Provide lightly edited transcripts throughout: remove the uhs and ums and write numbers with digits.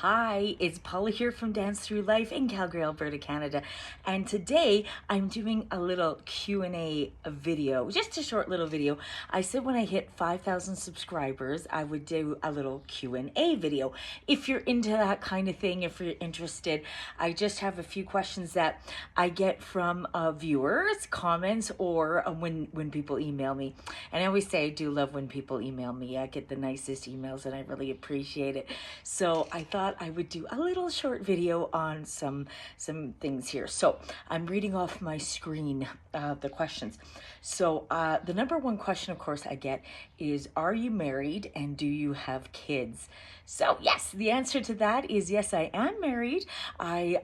Hi, it's Paula here from Dance Through Life in Calgary, Alberta, Canada. And today I'm doing a little Q&A video, just a short little video. I said when I hit 5,000 subscribers, I would do a little Q&A video. If you're into that kind of thing, if you're interested, I just have a few questions that I get from viewers, comments, or when people email me. And I always say I do love when people email me. I get the nicest emails and I really appreciate it. So I thought I would do a little short video on some things here. So I'm reading off my screen the questions. So the number one question, of course, I get is, are you married and do you have kids? So yes, the answer to that is yes, I am married. I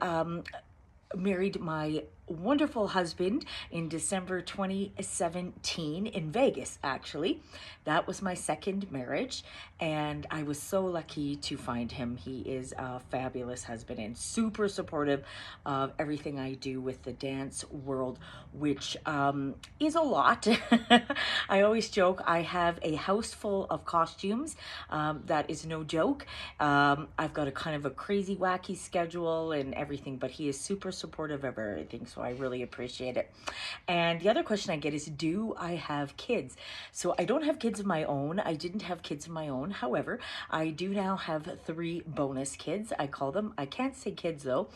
married my wonderful husband in December 2017 in Vegas, actually. That was my second marriage, and I was so lucky to find him. He is a fabulous husband and super supportive of everything I do with the dance world, which is a lot. I always joke I have a house full of costumes. That is no joke. I've got a kind of a crazy, wacky schedule and everything, but he is super supportive of everything, so I really appreciate it. And the other question I get is, do I have kids? So I don't have kids of my own. I didn't have kids of my own. However, I do now have 3 bonus kids. I call them, I can't say kids though,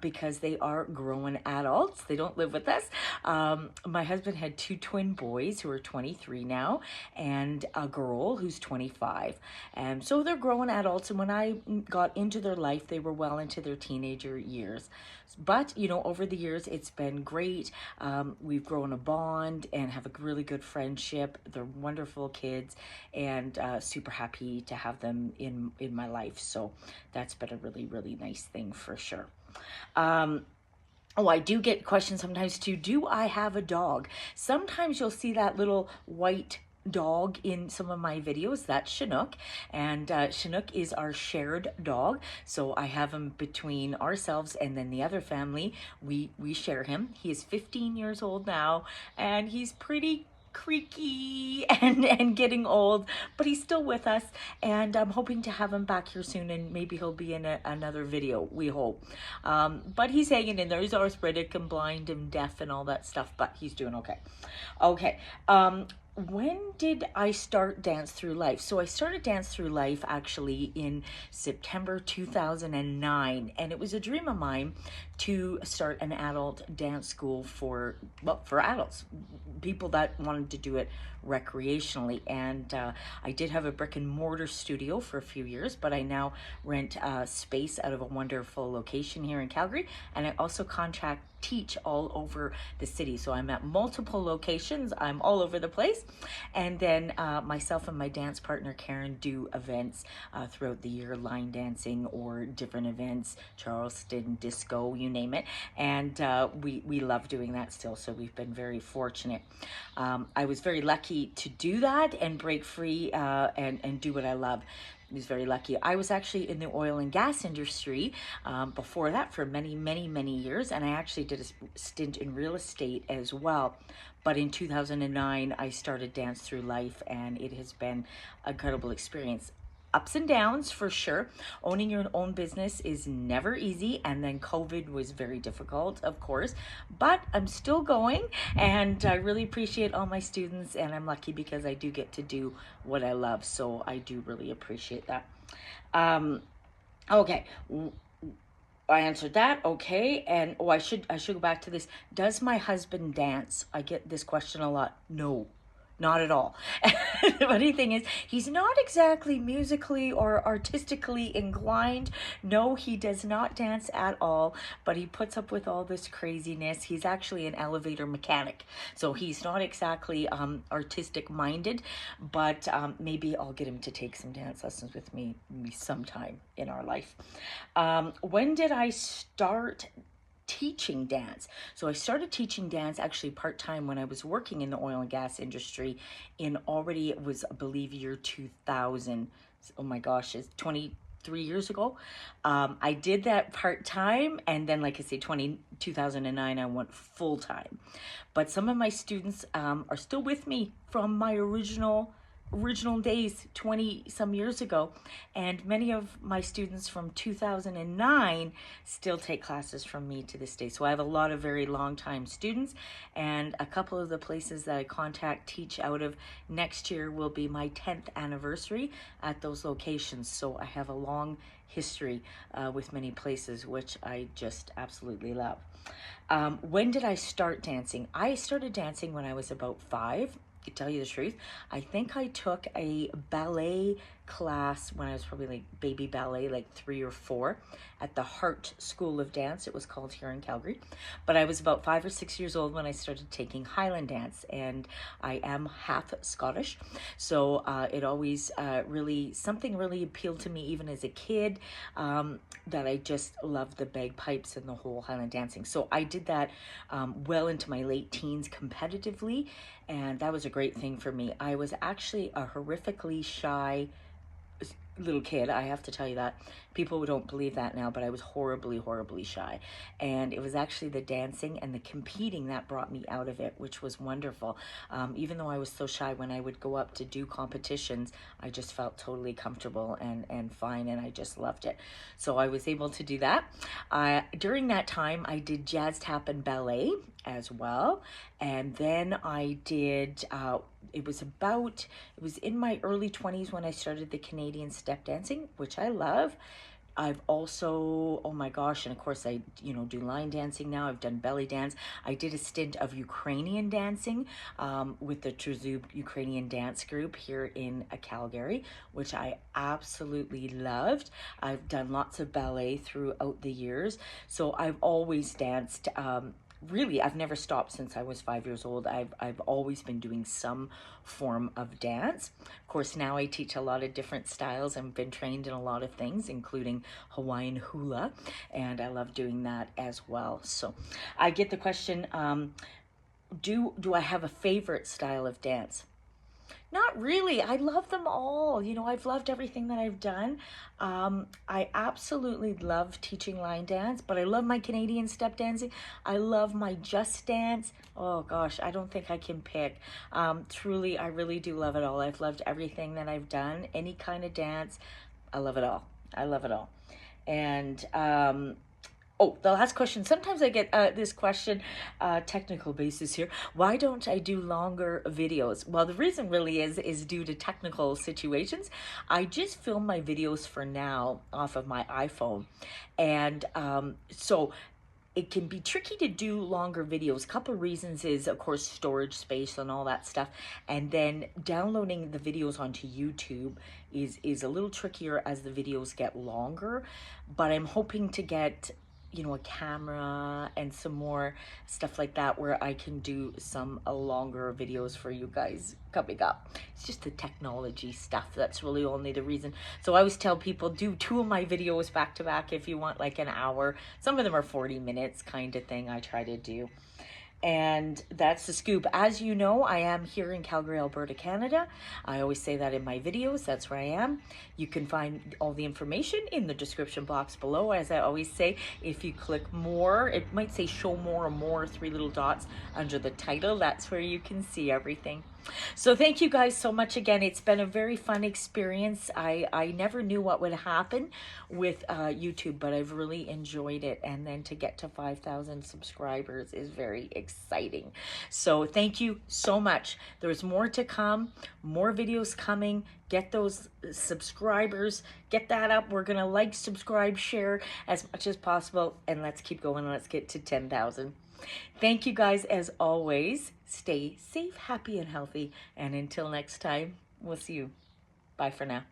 because they are grown adults. They don't live with us. My husband had 2 twin boys who are 23 now, and a girl who's 25. And so they're grown adults. And when I got into their life, they were well into their teenager years. But, you know, over the years, it's been great. We've grown a bond and have a really good friendship. They're wonderful kids, and super happy to have them in my life. So that's been a really, really nice thing for sure. Oh, I do get questions sometimes too. Do I have a dog? Sometimes you'll see that little white dog in some of my videos. That's Chinook, and Chinook is our shared dog. So I have him between ourselves and then the other family. We share him. He is 15 years old now, and he's pretty creaky and getting old, but he's still with us, and I'm hoping to have him back here soon, and maybe he'll be in another video, we hope. But he's hanging in there. He's arthritic and blind and deaf and all that stuff, but he's doing okay. Okay. When did I start Dance Through Life? So I started Dance Through Life actually in September 2009, and it was a dream of mine to start an adult dance school for adults, people that wanted to do it recreationally. And I did have a brick and mortar studio for a few years, but I now rent space out of a wonderful location here in Calgary, and I also teach all over the city. So I'm at multiple locations. I'm all over the place. And then myself and my dance partner Karen do events throughout the year, line dancing or different events, Charleston, disco, you name it. And we love doing that still. So we've been very fortunate. I was very lucky to do that and break free and do what I love. I was very lucky. I was actually in the oil and gas industry before that for many, many, many years, and I actually did a stint in real estate as well. But in 2009, I started Dance Through Life, and it has been an incredible experience. Ups and downs for sure. Owning your own business is never easy, and then COVID was very difficult, of course, but I'm still going, and I really appreciate all my students, and I'm lucky because I do get to do what I love, so I do really appreciate that. Okay, I answered that. Okay, and I should go back to this. Does my husband dance? I get this question a lot. No. Not at all. The funny thing is, he's not exactly musically or artistically inclined. No, he does not dance at all, but he puts up with all this craziness. He's actually an elevator mechanic, so he's not exactly artistic minded, but maybe I'll get him to take some dance lessons with me sometime in our life. When did I start teaching dance? So I started teaching dance actually part-time when I was working in the oil and gas industry it was, I believe, year 2000. Oh my gosh, it's 23 years ago. I did that part-time, and then, like I say, 2009 I went full-time. But some of my students are still with me from my original original days 20 some years ago, and many of my students from 2009 still take classes from me to this day. So I have a lot of very long time students, and a couple of the places that I contact teach out of next year will be my 10th anniversary at those locations. So I have a long history with many places, which I just absolutely love. When did I start dancing? I started dancing when I was about 5. To tell you the truth, I think I took a ballet class when I was probably like baby ballet, like 3 or 4, at the Hart School of Dance, it was called, here in Calgary. But I was about 5 or 6 years old when I started taking Highland dance, and I am half Scottish, so it always something really appealed to me even as a kid, that I just loved the bagpipes and the whole Highland dancing. So I did that well into my late teens competitively, and that was a great thing for me. I was actually a horrifically shy little kid, I have to tell you that. People don't believe that now, but I was horribly, horribly shy. And it was actually the dancing and the competing that brought me out of it, which was wonderful. Even though I was so shy, when I would go up to do competitions, I just felt totally comfortable and fine, and I just loved it. So I was able to do that. During that time, I did jazz, tap, and ballet as well. And then I did, it was in my early 20s when I started the Canadian step dancing, which I love. I've also, oh my gosh, and of course I, do line dancing now. I've done belly dance. I did a stint of Ukrainian dancing with the Trezub Ukrainian dance group here in Calgary, which I absolutely loved. I've done lots of ballet throughout the years. So I've always danced. Really, I've never stopped since I was 5 years old. I've always been doing some form of dance. Of course, now I teach a lot of different styles. I've been trained in a lot of things, including Hawaiian hula, and I love doing that as well. So I get the question, do I have a favorite style of dance? Not really. I love them all. I've loved everything that I've done. I absolutely love teaching line dance, but I love my Canadian step dancing. I love my just dance. Oh gosh, I don't think I can pick. Truly, I really do love it all. I've loved everything that I've done. Any kind of dance, I love it all. I love it all. And oh, the last question. Sometimes I get this question, technical basis here. Why don't I do longer videos? Well, the reason really is due to technical situations. I just film my videos for now off of my iPhone. And so it can be tricky to do longer videos. A couple of reasons is, of course, storage space and all that stuff. And then downloading the videos onto YouTube is a little trickier as the videos get longer. But I'm hoping to get a camera and some more stuff like that where I can do some longer videos for you guys coming up. It's just the technology stuff. That's really only the reason. So I always tell people, do 2 of my videos back to back if you want like an hour. Some of them are 40 minutes kind of thing I try to do. And that's the scoop. As you know, I am here in Calgary, Alberta, Canada. I always say that in my videos. That's where I am. You can find all the information in the description box below. As I always say, if you click more, it might say show more or more, 3 little dots under the title. That's where you can see everything. So thank you guys so much again. It's been a very fun experience. I never knew what would happen with YouTube, but I've really enjoyed it. And then to get to 5,000 subscribers is very exciting. So thank you so much. There's more to come, more videos coming. Get those subscribers, get that up. We're going to like, subscribe, share as much as possible. And let's keep going. Let's get to 10,000. Thank you guys as always. Stay safe, happy, and healthy. And until next time, we'll see you. Bye for now.